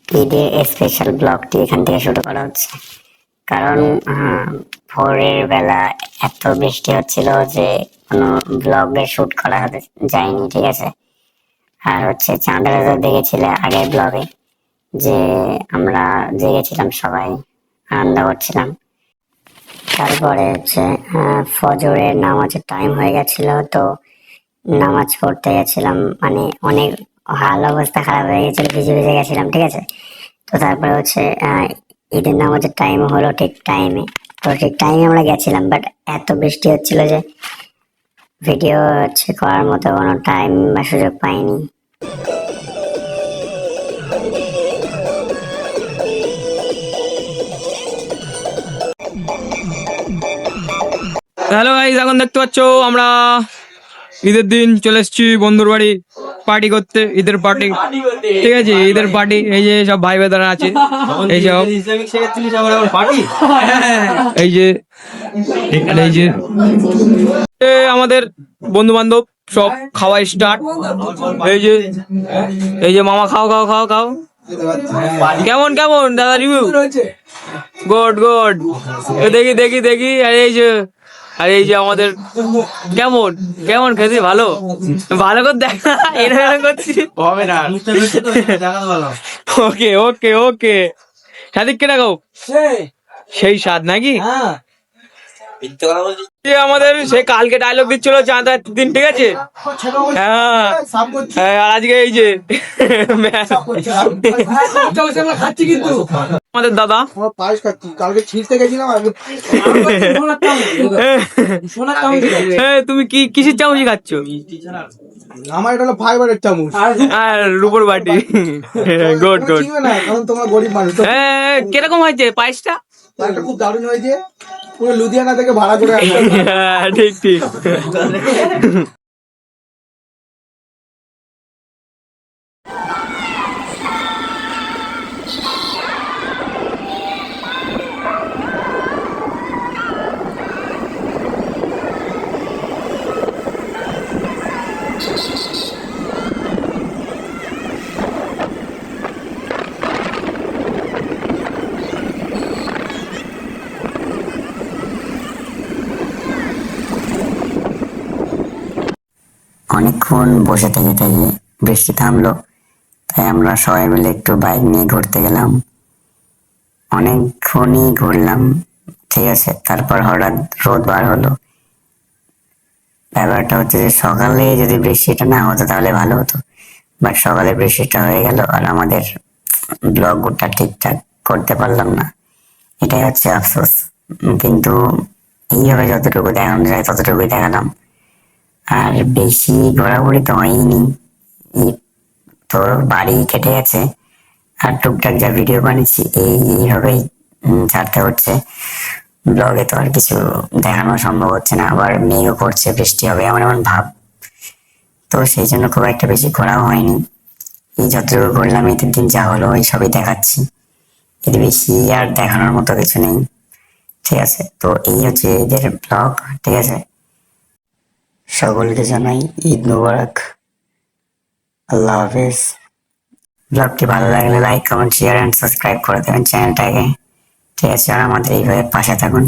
ঈদের স্পেশাল ব্লগটি এখান থেকে শুরু করা হচ্ছে। কারণ ভোরের বেলা এত বৃষ্টি হচ্ছিল যে কোনো ব্লগের শুট করা যায়নি, ঠিক আছে। আর হচ্ছে চাঁদের রাজা দেখেছিলে আগের ব্লগে যে আমরা জেগেছিলাম, সবাই আনন্দ করছিলাম। তারপরে হচ্ছে ফজরের নামাজের টাইম হয়ে গেছিল, তো নামাজ পড়তে গেছিলাম, মানে অনেক হাল অবস্থা খারাপ হয়ে গেছিল, ভিজে ভিজে গেছিলাম, ঠিক আছে। তো তারপরে হচ্ছে ঈদের নামাজের টাইম হলো ঠিক টাইমে, তো ঠিক টাইমে আমরা গেছিলাম, বাট এত বৃষ্টি হচ্ছিল যে ভিডিও হচ্ছে করার মতো কোনো টাইম বা সুযোগ পাইনি। হ্যালো গাইস, এখন দেখতে পাচ্ছ আমরা ঈদের দিন চলে এসেছি বন্ধুর বাড়ি পার্টি করতে, ঈদের পার্টি, ঠিক আছে। ঈদের পার্টি, এই যে সব ভাই বেদারা আছে, এই সব এই যে এই যে আমাদের বন্ধু বান্ধব সব খাওয়া স্টার্ট। এই যে মামা, খাও খাও খাও খাও। কেমন কেমন দাদা রিভিউ? Good good. দেখি দেখি দেখি। আর এই যে আমাদের কেমন কেমন খেতে, ভালো ভালো করে দেখ, এরকম করছি হবে না। ওকে ওকে ওকে। সাদিক কে রাখো, সেই স্বাদ নাকি? আমাদের সে কালকে ডায়লগ দিচ্ছিল চাঁদার দিন, ঠিক আছে। হ্যাঁ আর আজকে এই যে আমাদের দাদা পায়েস খাচ্ছি, কালকে ছিঁড়তে গেছিলাম। তুমি কি কিসের চামচি খাচ্ছ? আমার এটা হলো ফাইবারের চামচ আর রূপোর বাটি। Good good. কারণ তোমরা গরিব মানুষ। কিরকম হয়েছে পায়েসটা? পায়েসটা খুব দারুণ হয়েছে, পুরো লুধিয়ানা থেকে ভাড়া করে ঠিক ঠিক। অনেকক্ষণ বসে থেকে থেকে বৃষ্টি থামলো, তাই আমরা সবাই মিলে একটু বাইক নিয়ে ঘুরতে গেলাম। অনেকক্ষণই ঘুরলাম, ঠিক আছে। তারপর হঠাৎ রোদ বার হলো। ব্যাপারটা হচ্ছে যে সকালে যদি বৃষ্টিটা না হতো তাহলে ভালো হতো, বাট সকালে বৃষ্টিটা হয়ে গেল আর আমাদের ব্লগটা ঠিকঠাক করতে পারলাম না, এটাই হচ্ছে আফসোস। কিন্তু এইভাবে যতটুকু দেখানো যায় ততটুকুই দেখালাম, আর বেশি ঘোরাঘুরি তো হয়নি। তো বাড়ি কেটে গেছে, আর টুকটাক যা ভিডিও বানিয়েছি এইভাবেই ছাড়তে হচ্ছে। ব্লগে তো আর কিছু দেখানো সম্ভব হচ্ছে না, আবার মেঘও করছে, বৃষ্টি হবে এমন এমন ভাব, তো সেই জন্য খুব একটা বেশি ঘোরাও হয়নি। এই যতটুকু ঘুরলাম ঈদের দিন যা হলো এই সবই দেখাচ্ছি, এর বেশি আর দেখানোর মতো কিছু নেই, ঠিক আছে। তো এই হচ্ছে ঈদের ব্লগ, ঠিক আছে। সকলকে জানাই ঈদ মুবারক, আল্লাহ হাফেজ। ব্লগটি ভালো লাগলে like comment share and subscribe করে দেবেন চ্যানেলটাকে, ঠিক আছে। আর আমাদের এইভাবে পাশে থাকুন।